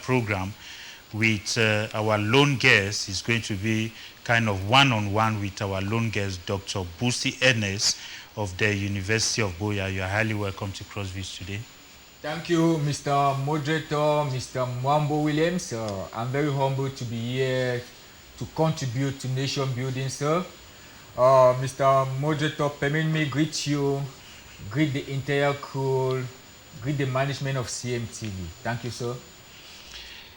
program with our lone guest. Is going to be kind of one-on-one with our lone guest, Dr. Busi Ernest of the University of Boya. You are highly welcome to CrossViews today. Thank you, Mr. Moderator, Mr. Mwambo Williams. I'm very humbled to be here to contribute to nation building, sir. Mr. Moderator, permit me greet you, greet the entire crew, greet the management of CMTV. Thank you, sir.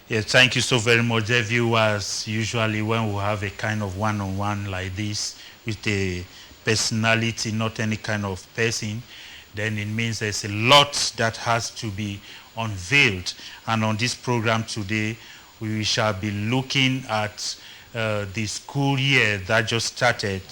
Yes, thank you so very much, dear viewers. Usually when we have a kind of one-on-one like this with a personality, not any kind of person, then it means there's a lot that has to be unveiled. And on this program today, we shall be looking at the school year that just started,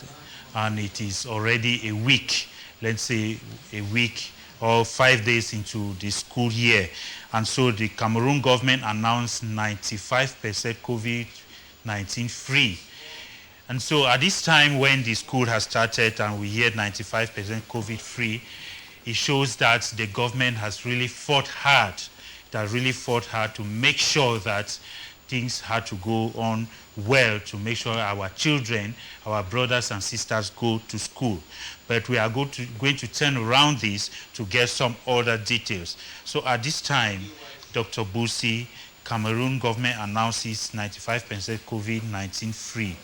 and it is already a week, let's say a week or 5 days into the school year. And so the Cameroon government announced 95% COVID-19 free. And so at this time when the school has started and we hear 95% COVID free, it shows that the government has really fought hard, to make sure that things had to go on well, to make sure our children, our brothers and sisters go to school. But we are going to turn around this to get some other details. So at this time, Dr. Busi, Cameroon government announces 95% COVID-19 free.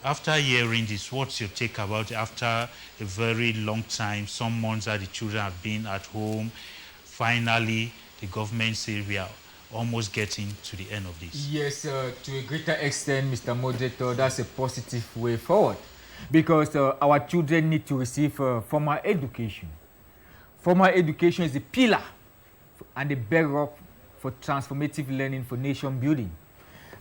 After hearing this, what's your take about it? After a very long time, some months that the children have been at home, finally the government says we are almost getting to the end of this. Yes, to a greater extent, Mr. Moderator, that's a positive way forward, because our children need to receive formal education. Formal education is the pillar and the bedrock for transformative learning for nation building.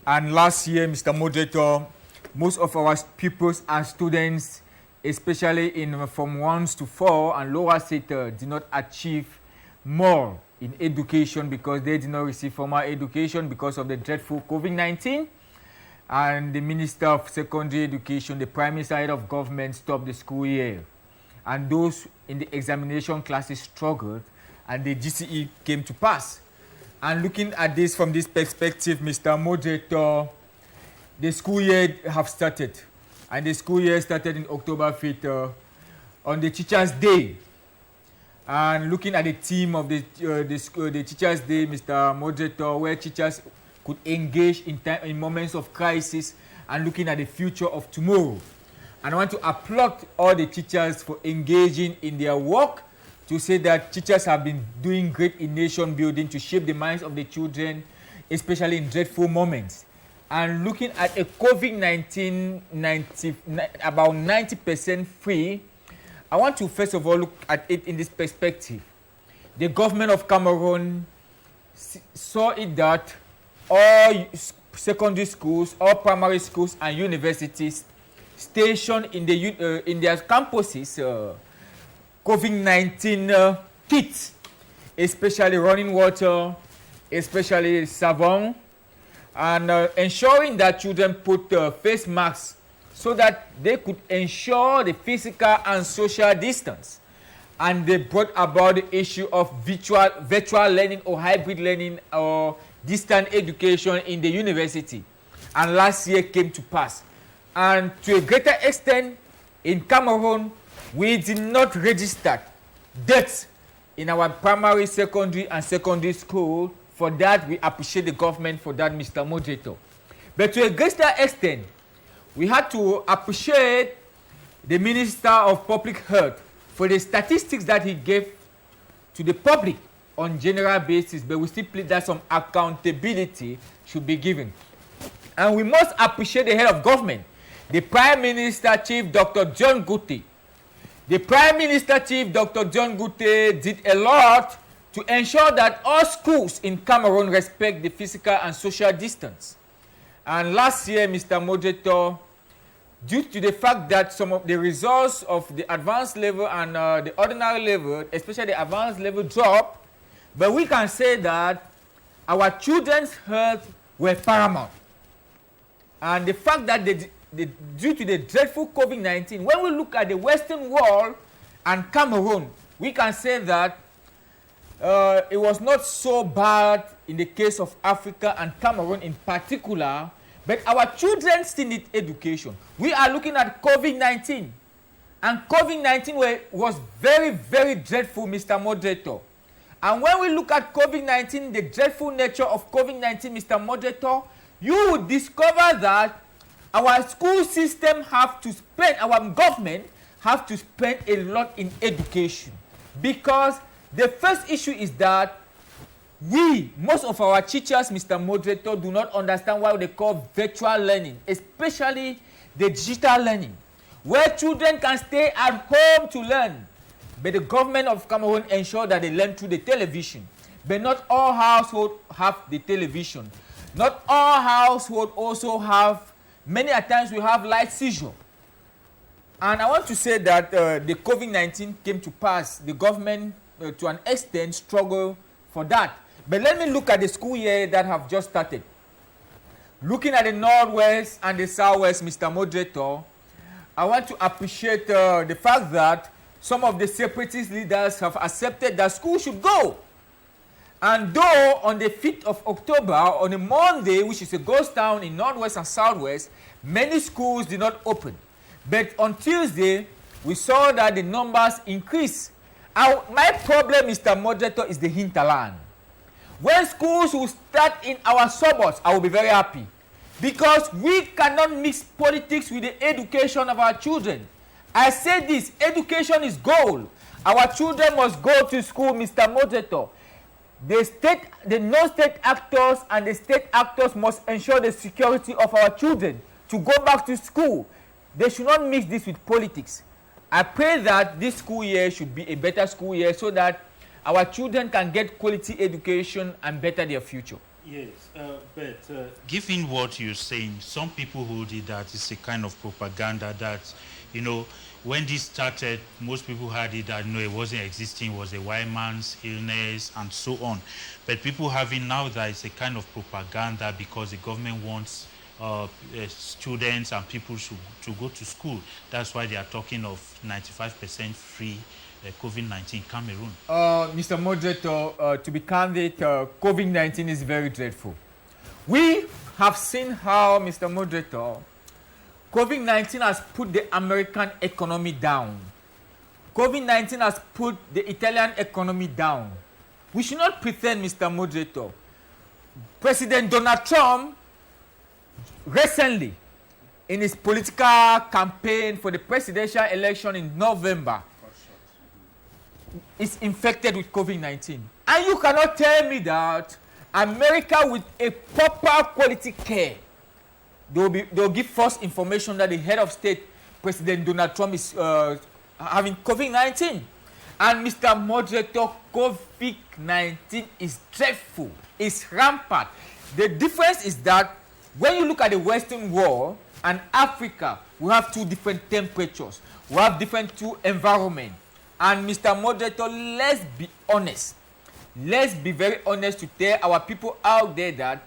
And last year, Mr. Moderator, most of our pupils and students, especially in from 1 to 4 and lower state, did not achieve more in education because they did not receive formal education because of the dreadful COVID-19. And the Minister of Secondary Education, the Prime Side of Government, stopped the school year. And those in the examination classes struggled, and the GCE came to pass. And looking at this from this perspective, Mr. Moderator, the school year have started. And the school year started in October 5th on the Teachers' Day. And looking at the theme of the Teachers' Day, Mr. Moderator, where teachers could engage in moments of crisis and looking at the future of tomorrow. And I want to applaud all the teachers for engaging in their work, to say that teachers have been doing great in nation building to shape the minds of the children, especially in dreadful moments. And looking at a COVID-19 about 90% free, I want to first of all look at it in this perspective. The government of Cameroon saw it that all secondary schools, all primary schools and universities stationed in their campuses COVID-19 kits, especially running water, especially savon, and ensuring that children put face masks so that they could ensure the physical and social distance. And they brought about the issue of virtual learning or hybrid learning or distant education in the university. And last year came to pass. And to a greater extent, in Cameroon, we did not register deaths in our primary, secondary, and secondary school. For that, we appreciate the government for that, Mr. Moderator. But to a greater extent, we had to appreciate the Minister of Public Health for the statistics that he gave to the public on general basis, but we still plead that some accountability should be given. And we must appreciate the head of government, the Prime Minister Chief Dr. John Gutte. The Prime Minister Chief Dr. John Gutte did a lot to ensure that all schools in Cameroon respect the physical and social distance. And last year, Mr. Moderator, due to the fact that some of the results of the advanced level and the ordinary level, especially the advanced level, dropped, but we can say that our children's health were paramount. And the fact that due to the dreadful COVID-19, when we look at the Western world and Cameroon, we can say that it was not so bad in the case of Africa and Cameroon in particular, but our children still need education. We are looking at COVID-19, and COVID-19 was very, very dreadful, Mr. Moderator. And when we look at COVID-19, the dreadful nature of COVID-19, Mr. Moderator, you will discover that our school system our government have to spend a lot in education. Because the first issue is that most of our teachers, Mr. Moderator, do not understand what they call virtual learning, especially the digital learning, where children can stay at home to learn. But the government of Cameroon ensure that they learn through the television. But not all households have the television. Not all households also have, many a times we have light seizure. And I want to say that the COVID-19 came to pass. The government, to an extent, struggled for that. But let me look at the school year that have just started. Looking at the Northwest and the Southwest, Mr. Moderator, I want to appreciate the fact that some of the separatist leaders have accepted that school should go. And though on the 5th of October, on a Monday, which is a ghost town in Northwest and Southwest, many schools did not open. But on Tuesday, we saw that the numbers increased. My problem, Mr. Moderator, is the hinterland. When schools will start in our suburbs, I will be very happy. Because we cannot mix politics with the education of our children. I say this, education is gold. Our children must go to school, Mr. Moderator. The non-state actors and the state actors must ensure the security of our children to go back to school. They should not mix this with politics. I pray that this school year should be a better school year so that our children can get quality education and better their future. Yes, but given what you're saying, some people who did that is a kind of propaganda that, when this started, most people had it that, it wasn't existing, it was a white man's illness and so on. But people having now that it's a kind of propaganda because the government wants students and people to go to school. That's why they are talking of 95% free COVID-19 Cameroon. Mr. Moderator, to be candid, COVID-19 is very dreadful. We have seen how, Mr. Moderator, COVID-19 has put the American economy down. COVID-19 has put the Italian economy down. We should not pretend, Mr. Moderator. President Donald Trump recently, in his political campaign for the presidential election in November, is infected with COVID-19. And you cannot tell me that America, with a proper quality care, they'll give false information that the head of state, President Donald Trump, is having COVID-19. And Mr. Moderator, COVID-19 is dreadful. It's rampant. The difference is that when you look at the Western world and Africa, we have two different temperatures. We have different two environments. And Mr. Moderator, let's be honest. Let's be very honest to tell our people out there that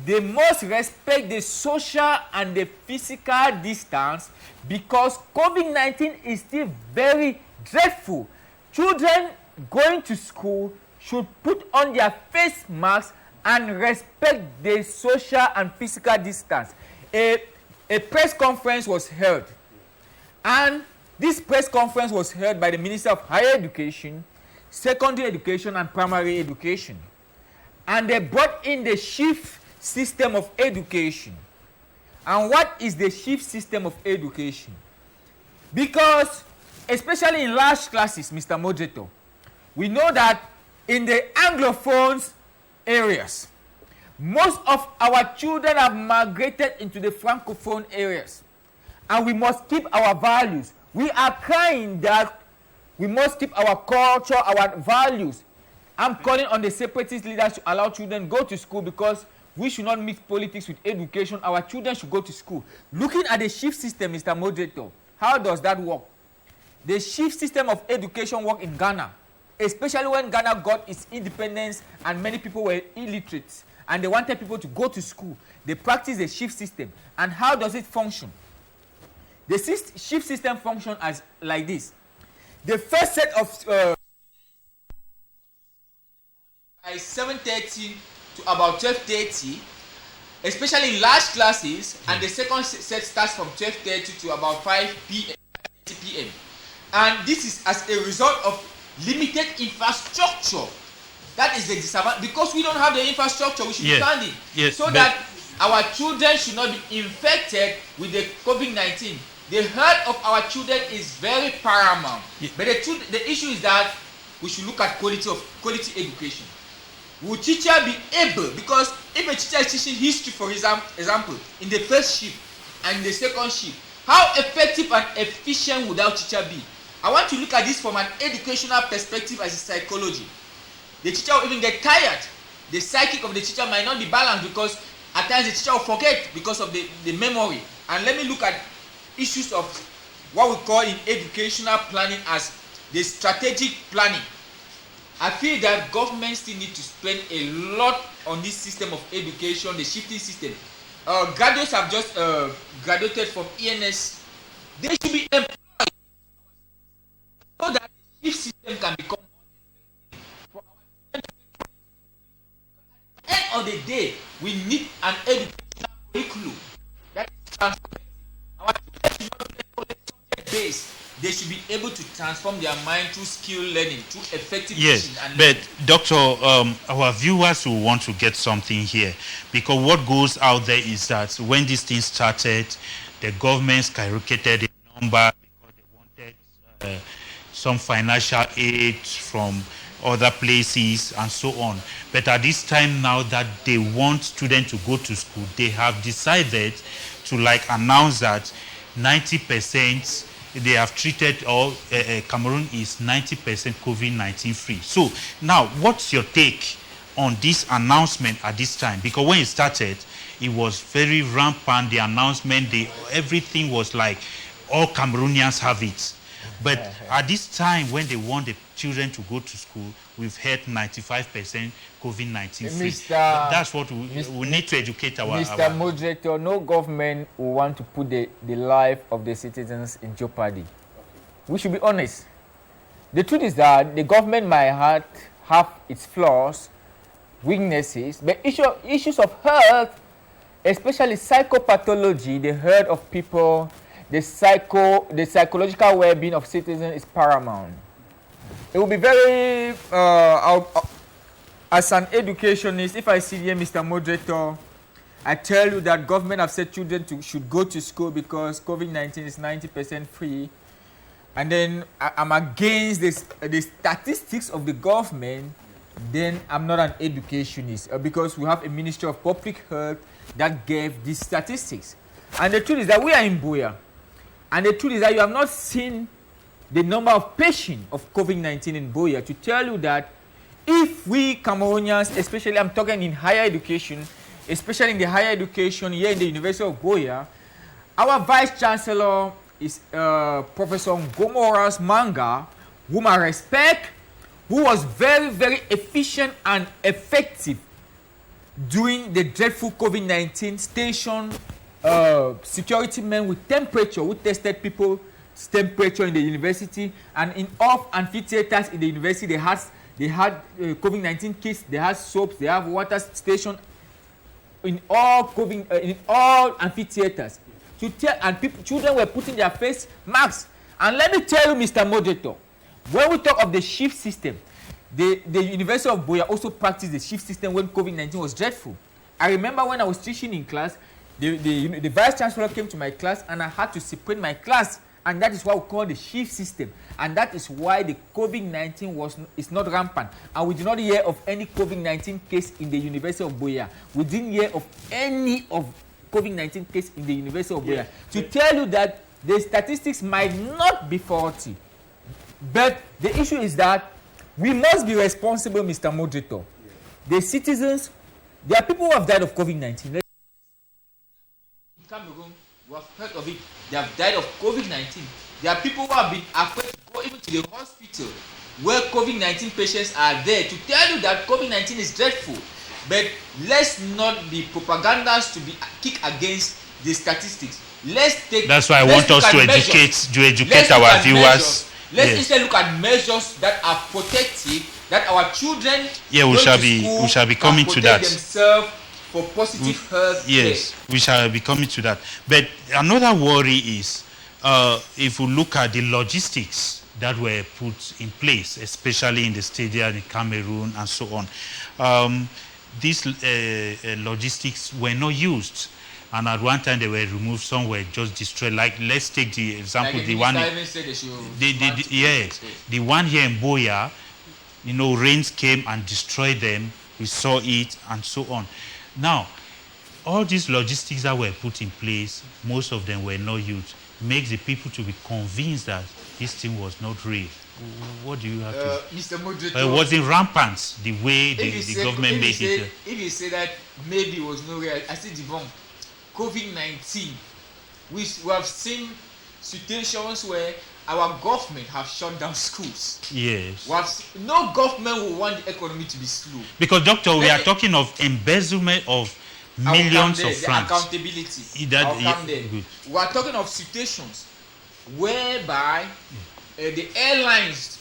they must respect the social and the physical distance because COVID-19 is still very dreadful. Children going to school should put on their face masks and respect the social and physical distance. A press conference was held, and this press conference was held by the Minister of Higher Education, Secondary Education, and Primary Education. And they brought in the shift system of education. And what is the shift system of education? Because, especially in large classes, Mr. Moderator, we know that in the Anglophone areas, most of our children have migrated into the Francophone areas. And we must keep our values. We are crying that we must keep our culture, our values. I'm calling on the separatist leaders to allow children go to school because we should not mix politics with education. Our children should go to school. Looking at the shift system, Mr. Moderator, how does that work? The shift system of education work in Ghana, especially when Ghana got its independence and many people were illiterate and they wanted people to go to school. They practiced the shift system. And how does it function? The shift system functions as like this. The first set of 7:30 to about 12:30, especially in large classes, and the second set starts from 12:30 to about 5 p.m. And this is as a result of limited infrastructure. That is the disadvantage, because we don't have the infrastructure. We should be standing so that our children should not be infected with the COVID-19. The health of our children is very paramount. But the issue is that we should look at quality education. Will teacher be able, because if a teacher is teaching history, for example, in the first shift and in the second shift, how effective and efficient would that teacher be? I want to look at this from an educational perspective as a psychology. The teacher will even get tired. The psychic of the teacher might not be balanced, because at times the teacher will forget because of the memory. And let me look at issues of what we call in educational planning as the strategic planning. I feel that government still need to spend a lot on this system of education, the shifting system. Graduates have just graduated from ENS. They should be employed so that the shift system can become more effective. At the end of the day, we need an educational curriculum that is transformative. Our children should not be subject-based. They should be able to transform their mind through skill learning, through effective teaching and learning. But Doctor, our viewers will want to get something here, because what goes out there is that when this thing started, the government skyrocketed a number because they wanted some financial aid from other places and so on. But at this time now that they want students to go to school, they have decided to announce that 90% they have treated all Cameroon is 90% COVID-19 free. So now, what's your take on this announcement at this time? Because when it started, it was very rampant. The announcement, everything was like all Cameroonians have it. But at this time, when they want the children to go to school, we've heard 95% COVID-19 free. That's what we need to educate our... Mr. Moderator, no government will want to put the life of the citizens in jeopardy. We should be honest. The truth is that the government might have its flaws, weaknesses, but issues of health, especially psychopathology, the health of people, the psychological well-being of citizens is paramount. It will be very, as an educationist, if I see here, Mr. Moderator, I tell you that government have said children should go to school because COVID-19 is 90% free, and then I'm against the statistics of the government, then I'm not an educationist, because we have a Ministry of Public Health that gave these statistics. And the truth is that we are in Buya. And the truth is that you have not seen the number of patients of COVID-19 in Buya to tell you that if we Cameroonians, especially I'm talking in higher education, especially in the higher education here in the University of Buya, our Vice Chancellor is Professor Gomoras Manga, whom I respect, who was very, very efficient and effective during the dreadful COVID-19 station. Security men with temperature who tested people's temperature in the university, and in all amphitheaters in the university they had COVID-19 kits, they had soaps, they have water station in all in all amphitheaters to tell, and children were putting their face masks. And let me tell you, Mr. Moderator, when we talk of the shift system, the University of Buya also practiced the shift system when COVID-19 was dreadful. I remember when I was teaching in class, the Vice Chancellor came to my class and I had to separate my class, and that is what we call the shift system, and that is why the COVID-19 is not rampant, and we did not hear of any COVID-19 case in the University of Buya. We didn't hear of any of COVID-19 case in the University of Buya. To tell you that the statistics might not be faulty, but the issue is that we must be responsible, Mr. Moderator. The citizens, there are people who have died of COVID-19. Cameroon, we have heard of it. They have died of COVID-19. There are people who have been afraid to go even to the hospital where COVID-19 patients are there, to tell you that COVID-19 is dreadful. But let's not be propagandas to kick against the statistics. That's why I want us to educate our viewers. Let's instead look at measures that are protective that our children we shall be coming to that. Themselves for positive health. Yes, we shall be coming to that. But another worry is if we look at the logistics that were put in place, especially in the stadium in Cameroon and so on. These logistics were not used, and at one time they were removed. Some were just destroyed. Like, let's take the example, like the one here in Boya. You know, rains came and destroyed them. We saw it and so on. Now, all these logistics that were put in place, most of them were not used. Makes the people to be convinced that this thing was not real. What do you have to Mr. Moderator, it wasn't rampant the way the government made it. If you say that maybe it was no real, I say debunk. COVID-19, we have seen situations where our government have shut down schools. Yes. No government will want the economy to be slow. Because, Doctor, we are talking of embezzlement of millions of francs. Accountability. Good. We are talking of situations whereby the airlines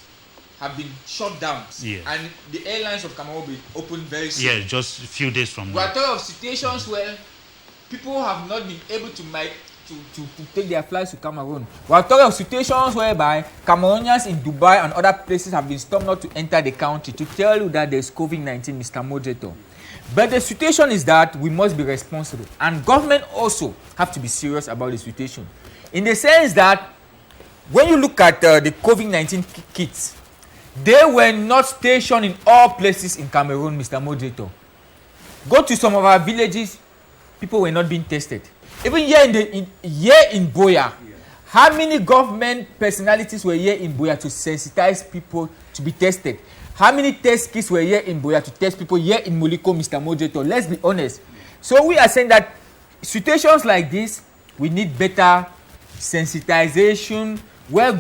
have been shut down, and the airlines of Cameroon will be opened very soon. Yeah, just a few days from now. We are talking of situations where people have not been able to take their flights to Cameroon. We are talking of situations whereby Cameroonians in Dubai and other places have been stopped not to enter the country, to tell you that there is COVID-19, Mr. Moderator. But the situation is that we must be responsible, and government also have to be serious about the situation, in the sense that when you look at the COVID-19 kits, they were not stationed in all places in Cameroon, Mr. Moderator. Go to some of our villages, people were not being tested. Even here in Boya, how many government personalities were here in Boya to sensitize people to be tested? How many test kits were here in Boya to test people here in Moliko, Mr. Moderator? Let's be honest. So we are saying that situations like this, we need better sensitization, where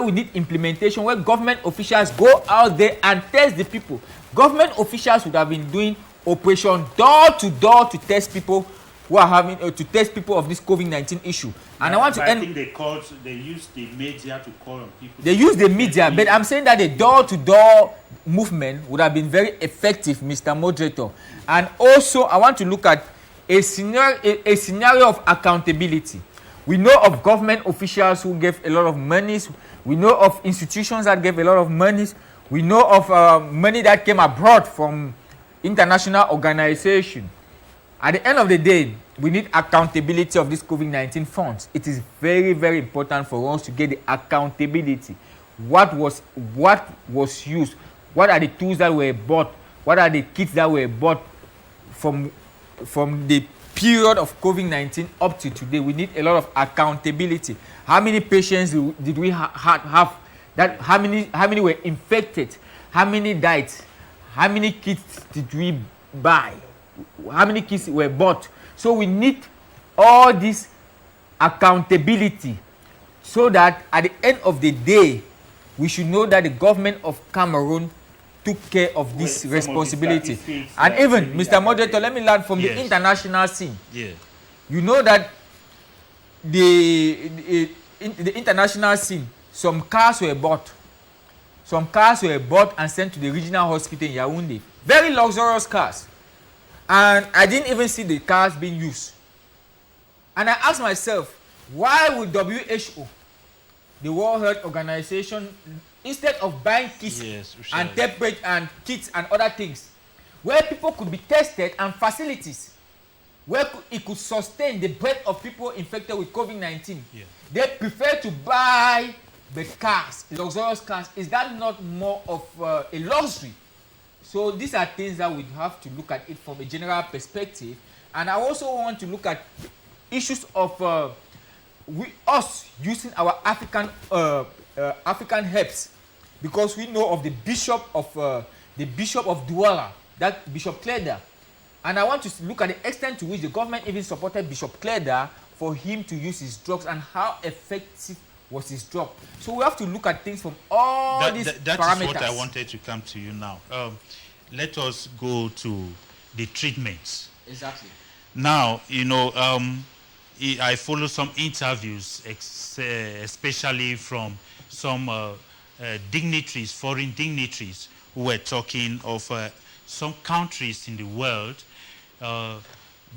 we need implementation, where government officials go out there and test the people. Government officials would have been doing operation door to door to test people who are having to test people of this COVID-19 issue. And I want to end. I think they use the media to call on people. They use the media, but I'm saying that the door to door movement would have been very effective, Mr. Moderator. And also, I want to look at a scenario of accountability. We know of government officials who gave a lot of monies. We know of institutions that gave a lot of monies. We know of money that came abroad from international organizations. At the end of the day, we need accountability of this COVID-19 funds. It is very, very important for us to get the accountability. What was used? What are the tools that were bought? What are the kits that were bought from the period of COVID-19 up to today? We need a lot of accountability. How many patients did we have? That how many were infected? How many died? How many kits did we buy? How many kits were bought? So we need all this accountability, so that at the end of the day, we should know that the government of Cameroon took care of this responsibility. And even, Mr. Moderator, let me learn from the international scene. Yeah. You know that the international scene, some cars were bought. Some cars were bought and sent to the regional hospital in Yaoundé. Very luxurious cars. And I didn't even see the cars being used. And I asked myself, why would WHO, the World Health Organization, instead of buying kits and temperature and kits and other things, where people could be tested, and facilities where it could sustain the breadth of people infected with COVID-19, they prefer to buy the cars, luxurious cars. Is that not more of a luxury? So these are things that we have to look at it from a general perspective. And I also want to look at issues of us using our African herbs, because we know of the bishop of Douala, that Bishop Cleda. And I want to look at the extent to which the government even supported Bishop Cleda for him to use his drugs, and how effective was his drug. So we have to look at things from all these parameters. That is what I wanted to come to you now. Let us go to the treatments. Exactly. Now, you know, I follow some interviews, especially from some dignitaries, foreign dignitaries, who were talking of some countries in the world,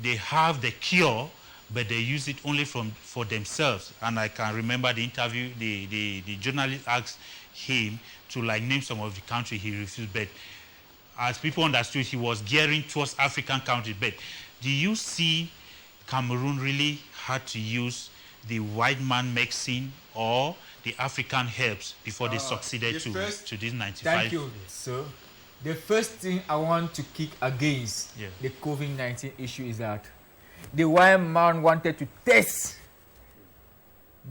they have the cure, but they use it only for themselves. And I can remember the interview, the journalist asked him to like name some of the countries. He refused, but as people understood, he was gearing towards African countries. But do you see Cameroon really had to use the white man medicine or the African herbs before they succeeded to this 95? Thank you, sir. The first thing I want to kick against the COVID-19 issue is that the white man wanted to test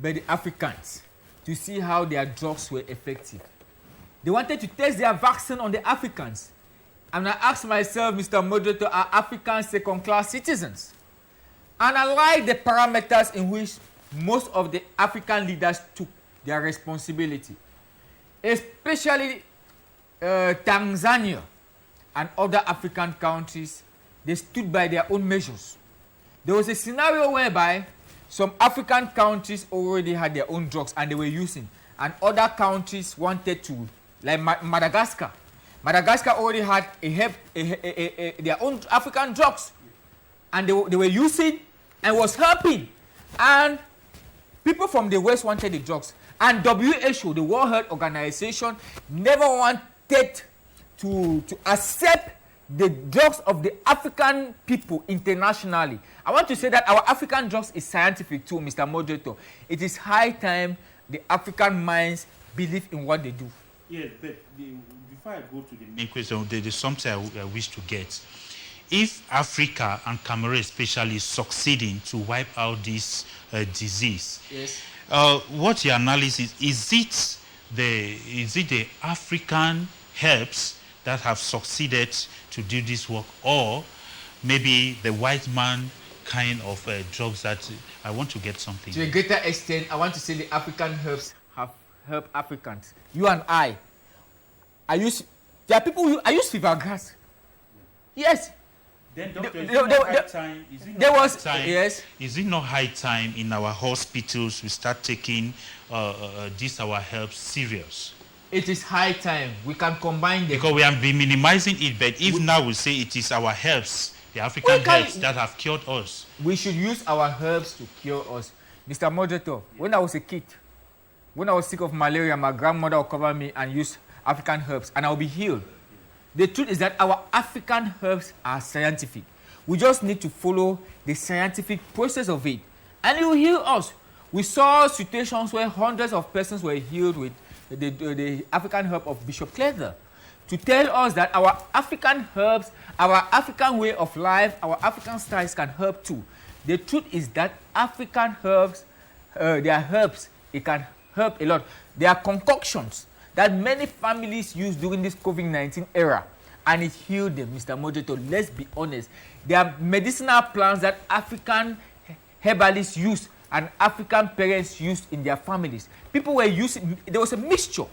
by the Africans to see how their drugs were effective. They wanted to test their vaccine on the Africans. And I asked myself, Mr. Moderator, are Africans second-class citizens? And I like the parameters in which most of the African leaders took their responsibility, especially Tanzania and other African countries. They stood by their own measures. There was a scenario whereby some African countries already had their own drugs and they were using, and other countries wanted to, like Madagascar. Madagascar already had their own African drugs, and they were using and was helping. And people from the West wanted the drugs. And WHO, the World Health Organization, never wanted to accept the drugs of the African people internationally. I want to say that our African drugs is scientific too, Mr. Moderator. It is high time the African minds believe in what they do. Yeah, but before I go to the main question, there is something I wish to get. If Africa and Cameroon especially succeeding to wipe out this disease, yes. What's your analysis? Is it the African herbs that have succeeded to do this work, or maybe the white man kind of drugs that I want to get something? To a greater extent, I want to say the African herbs have helped Africans. You and I use fever grass. Yes. Then, doctor, is it not high time in our hospitals we start taking these our herbs serious? It is high time. We can combine them. Because we have been minimizing it, but if now we say it is our herbs, the African herbs that have cured us. We should use our herbs to cure us. Mr. Moderator, when I was a kid, when I was sick of malaria, my grandmother would cover me and use African herbs, and I'll be healed. The truth is that our African herbs are scientific. We just need to follow the scientific process of it, and it will heal us. We saw situations where hundreds of persons were healed with the African herb of Bishop Cleather, to tell us that our African herbs, our African way of life, our African styles can help too. The truth is that African herbs, their herbs, it can help a lot. There are concoctions that many families use during this COVID-19 era, and it healed them, Mr. Moderator. Let's be honest. There are medicinal plants that African herbalists use and African parents used in their families. People were using, there was a mixture.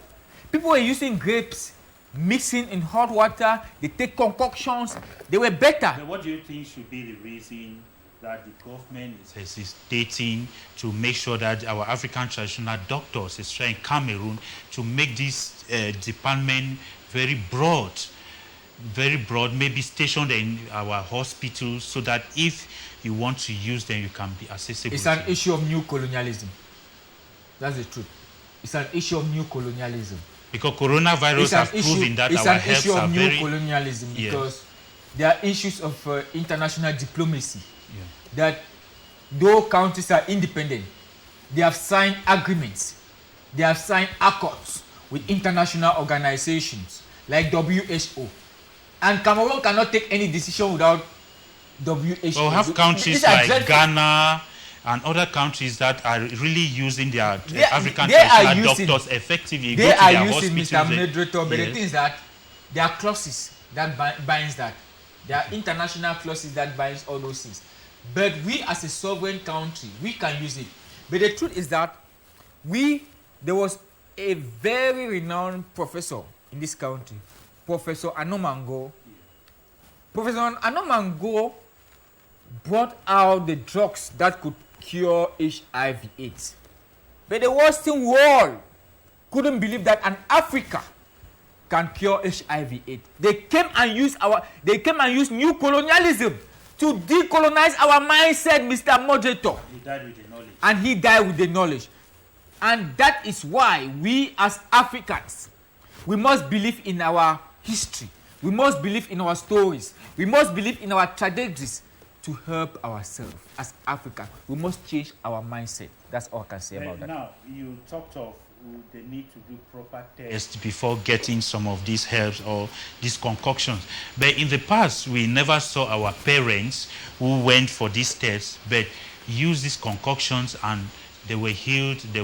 People were using grapes, mixing in hot water, they take concoctions, they were better. But what do you think should be the reason that the government is hesitating to make sure that our African traditional doctors, especially in Cameroon, to make this department very broad, maybe stationed in our hospitals, so that if you want to use them, you can be accessible? It's an issue of new colonialism. That's the truth. It's an issue of new colonialism. Because coronavirus has proven that our health are very... It's an issue of new colonialism because there are issues of international diplomacy. Yeah. That though countries are independent, they have signed agreements, they have signed accords with international organizations like WHO. And Cameroon cannot take any decision without WHO. Well, we have countries like Ghana and other countries that are really using their African traditional doctors effectively. They are using, Mr. Moderator, but the thing is that there are clauses that binds that. There are international clauses that binds all those things. But we as a sovereign country, we can use it. But the truth is that there was a very renowned professor in this country, Professor Anomango. Professor Anomango brought out the drugs that could cure HIV/AIDS. But the Western world couldn't believe that an Africa can cure HIV/AIDS. They came and used new colonialism to decolonize our mindset, Mr. Moderator. He died with the knowledge. And he died with the knowledge. And that is why we as Africans, we must believe in our history. We must believe in our stories. We must believe in our tragedies to help ourselves as Africans. We must change our mindset. That's all I can say about that. Now, you talked of the need to do proper tests before getting some of these herbs or these concoctions. But in the past, we never saw our parents who went for these tests, but used these concoctions and they were healed, they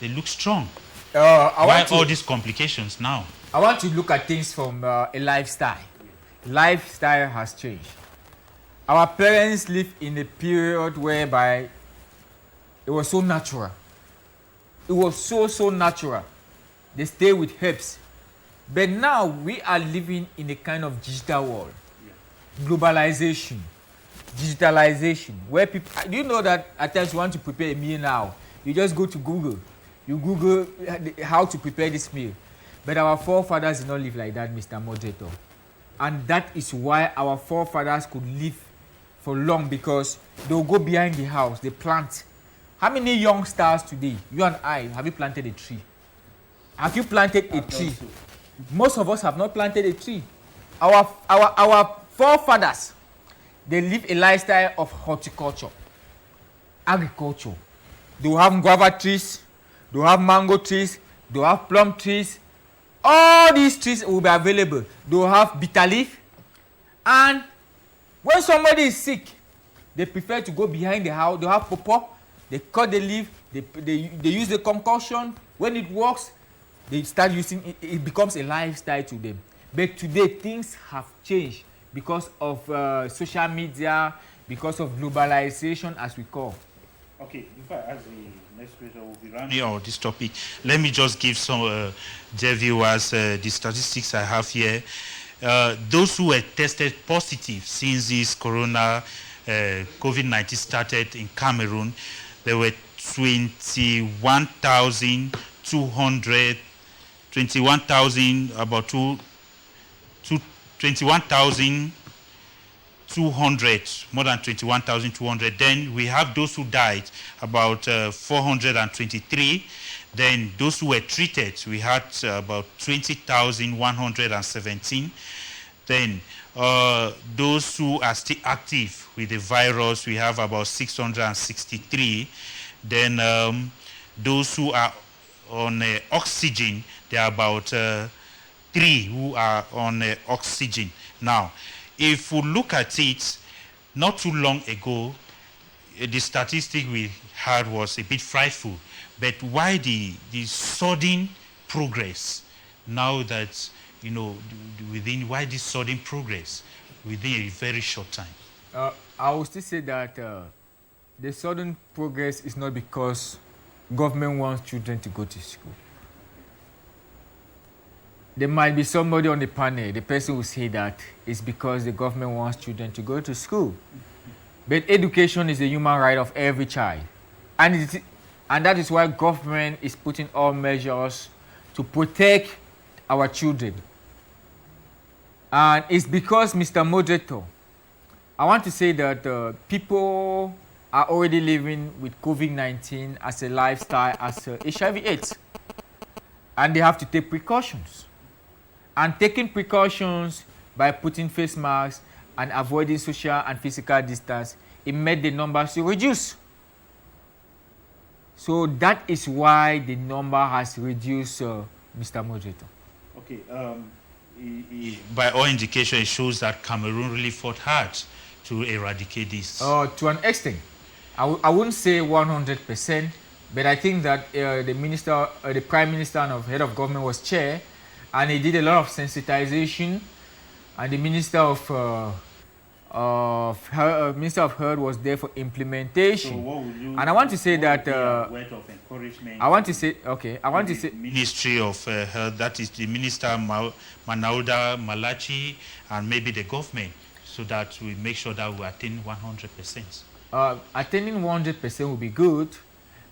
look strong. Why all these complications now? I want to look at things from a lifestyle. Lifestyle has changed. Our parents lived in a period whereby it was so natural. It was so natural. They stay with herbs. But now we are living in a kind of digital world. Yeah. Globalization, digitalization, where people, do you know that at times you want to prepare a meal now, you just go to Google. You Google how to prepare this meal. But our forefathers did not live like that, Mr. Moderator. And that is why our forefathers could live for long, because they'll go behind the house, they plant. How many youngsters today, you and I, have you planted a tree? Have you planted a tree? Most of us have not planted a tree. Our forefathers, they live a lifestyle of horticulture, agriculture. They will have guava trees, they will have mango trees, they will have plum trees. All these trees will be available. They will have bitter leaf. And when somebody is sick, they prefer to go behind the house. They have pawpaw. They cut the leaf. They use the concoction. When it works, they start using it. It becomes a lifestyle to them. But today, things have changed because of social media, because of globalization, as we call. Okay, before I ask the next question, we'll be running on this topic. Let me just give some dear viewers the statistics I have here. Those who were tested positive since this corona COVID-19 started in Cameroon, there were 21,200, about 21,200, more than 21,200. Then we have those who died, about 423. Then those who were treated, we had about 20,117. Then those who are still active with the virus, we have about 663. Then those who are on oxygen, there are about 3 who are on oxygen. Now, if we look at it, not too long ago, the statistic we had was a bit frightful. But why the sudden progress now that, you know, why this sudden progress within a very short time? I will still say that the sudden progress is not because government wants children to go to school. There might be somebody on the panel, the person will say that it's because the government wants children to go to school. But education is a human right of every child. And that is why government is putting all measures to protect our children. And it's because, Mr. Moderator, I want to say that people are already living with COVID-19 as a lifestyle, as HIV/AIDS. And they have to take precautions. And taking precautions by putting face masks and avoiding social and physical distance, it made the numbers to reduce. So that is why the number has reduced, Mr. Moderator. Okay. By all indication, it shows that Cameroon really fought hard to eradicate this. To an extent. I wouldn't say 100%, but I think that the Prime Minister and head of government was chair, and he did a lot of sensitization, and the Minister of Health was there for implementation. So what would you, and I want to say that word of encouragement. I want to say Ministry of Health, that is the Minister Manauda Malachi, and maybe the government, so that we make sure that we attain 100%. Attaining 100% will be good,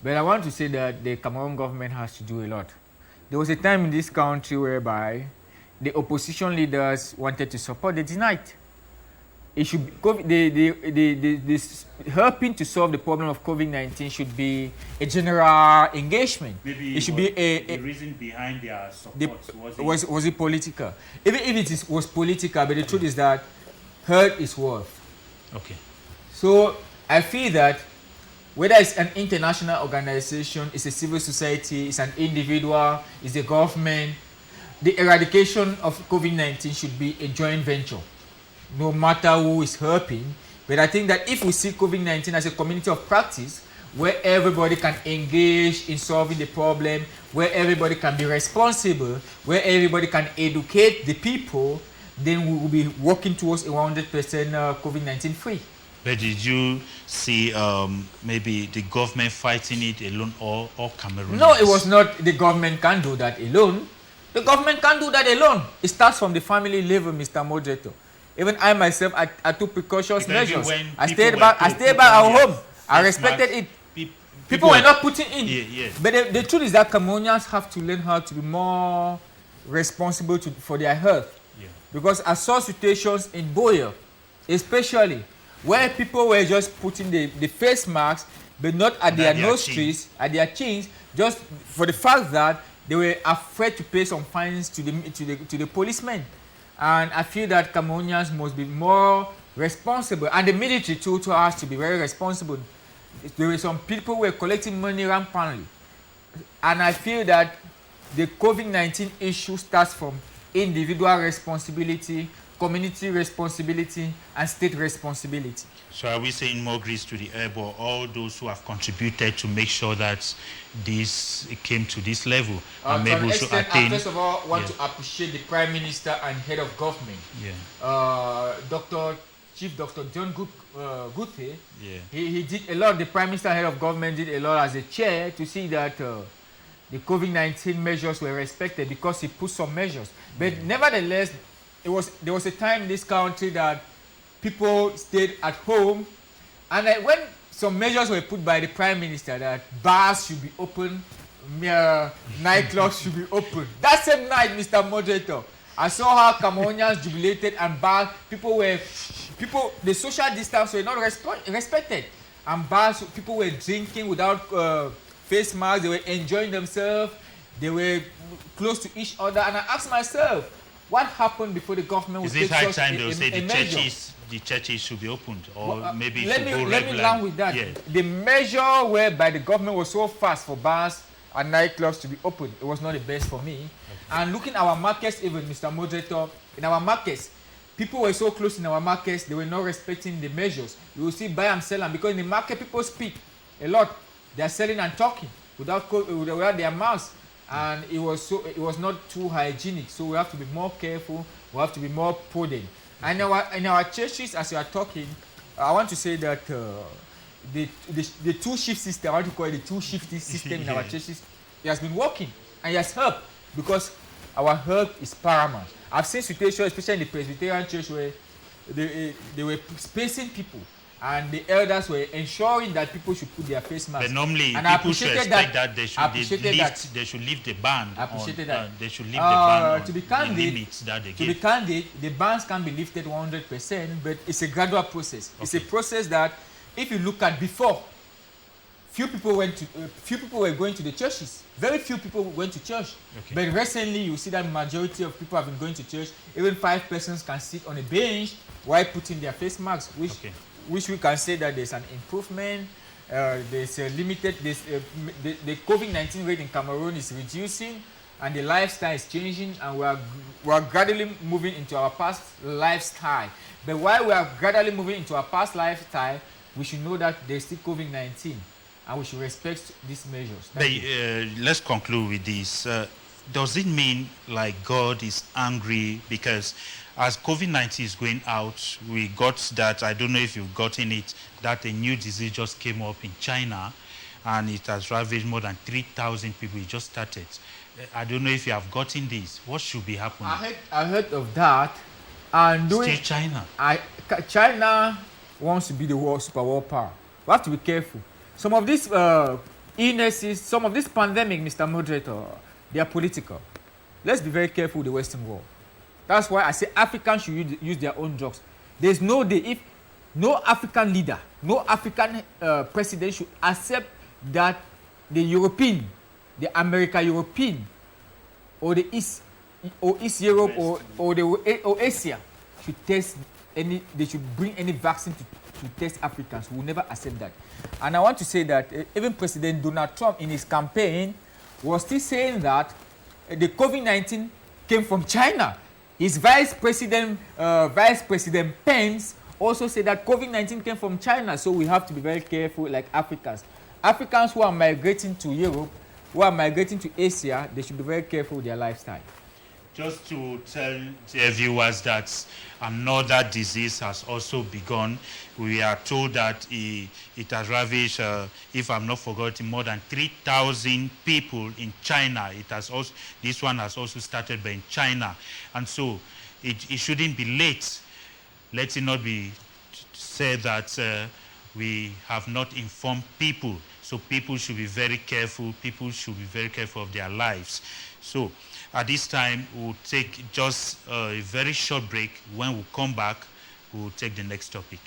but I want to say that the Cameroon government has to do a lot. There was a time in this country whereby the opposition leaders wanted to support, they denied. It should be, helping to solve the problem of COVID-19 should be a general engagement. Maybe it should be the reason behind their support was it political? Even if it was political, but the truth is that hurt is worth. Okay. So I feel that whether it's an international organization, it's a civil society, it's an individual, it's the government, the eradication of COVID-19 should be a joint venture, no matter who is helping. But I think that if we see COVID-19 as a community of practice, where everybody can engage in solving the problem, where everybody can be responsible, where everybody can educate the people, then we will be working towards a 100% COVID-19 free. But did you see maybe the government fighting it alone or Cameroon? No, it was not. The government can't do that alone. The government can't do that alone. It starts from the family level, Mr. Mojeto. Even I myself, I took precautions measures. I stayed back at home. I respected it. People were not putting in. Yeah. But the truth is that Cameroonians have to learn how to be more responsible for their health. Yeah. Because I saw situations in Boya, especially, where people were just putting the face masks, but not at their nostrils, at their chins, just for the fact that they were afraid to pay some fines to the policemen. And I feel that Cameroonians must be more responsible, and the military too has to be very responsible. There were some people who were collecting money rampantly, and I feel that the COVID-19 issue starts from individual responsibility, community responsibility, and state responsibility. So are we saying more grease to the airborne, all those who have contributed to make sure that this came to this level? And maybe we should attain... I first of all want to appreciate the Prime Minister and Head of Government, Chief Dr. John Guthe. He did a lot. The Prime Minister and Head of Government did a lot as a chair to see that the COVID-19 measures were respected, because he put some measures. But nevertheless, there was a time in this country that people stayed at home, and when some measures were put by the Prime Minister that bars should be open, nightclubs should be open. That same night, Mr. Moderator, I saw how Cameroonians jubilated and bars. The social distance were not respected, and bars, people were drinking without face masks. They were enjoying themselves. They were close to each other, and I asked myself, what happened before the government would take such a measure? Is it high time they'll say the churches should be opened, or maybe it should go regular? Let me land with that. Yeah. The measure whereby the government was so fast for bars and nightclubs to be opened, it was not the best for me. Okay. And looking at our markets, even Mr. Moderator, in our markets, people were so close in our markets, they were not respecting the measures. You will see buy and sell, and because in the market people speak a lot, they are selling and talking without their mouths. And it was not too hygienic, so we have to be more careful. We have to be more prudent. And in our churches, as you are talking, I want to say that the two-shift system, I want to call it the two-shift system in our churches, it has been working, and it has helped, because our health is paramount. I've seen situations, especially in the Presbyterian church, where they were spacing people, and the elders were ensuring that people should put their face masks. But normally, and people should expect that they should leave the ban. I appreciated that. They should leave the ban to be candid, the limits that they give. To be candid, the bans can be lifted 100%, but it's a gradual process. Okay. It's a process that, if you look at before, few people were going to the churches. Very few people went to church. Okay. But recently, you see that majority of people have been going to church. Even 5 persons can sit on a bench while putting their face masks, which we can say that there's an improvement. There's a limited. The COVID-19 rate in Cameroon is reducing, and the lifestyle is changing, and we are gradually moving into our past lifestyle. But while we are gradually moving into our past lifestyle, we should know that there's still COVID-19, and we should respect these measures. Let's conclude with this. Does it mean like God is angry because as COVID-19 is going out, we got that, I don't know if you've gotten it, that a new disease just came up in China, and it has ravaged more than 3,000 people. It just started. I don't know if you have gotten this. What should be happening? I heard of that. And still China. China wants to be the world superworld power. We have to be careful. Some of these illnesses, some of this pandemic, Mr. Moderator, they are political. Let's be very careful with the Western world. That's why I say Africans should use their own drugs. There's no day if no African leader, no African president should accept that the European, the America-European, or the East Europe or Asia should test any. They should bring any vaccine to test Africans. We will never accept that. And I want to say that even President Donald Trump in his campaign was still saying that the COVID-19 came from China. His Vice President Pence also said that COVID-19 came from China. So we have to be very careful, like Africans. Africans who are migrating to Europe, who are migrating to Asia, they should be very careful with their lifestyle. Just to tell the viewers that another disease has also begun. We are told that it has ravaged, if I'm not forgetting, more than 3,000 people in China. This one has also started by in China. And so it shouldn't be late. Let it not be said that we have not informed people. So people should be very careful. People should be very careful of their lives. So at this time, we'll take just a very short break. When we come back, we'll take the next topic.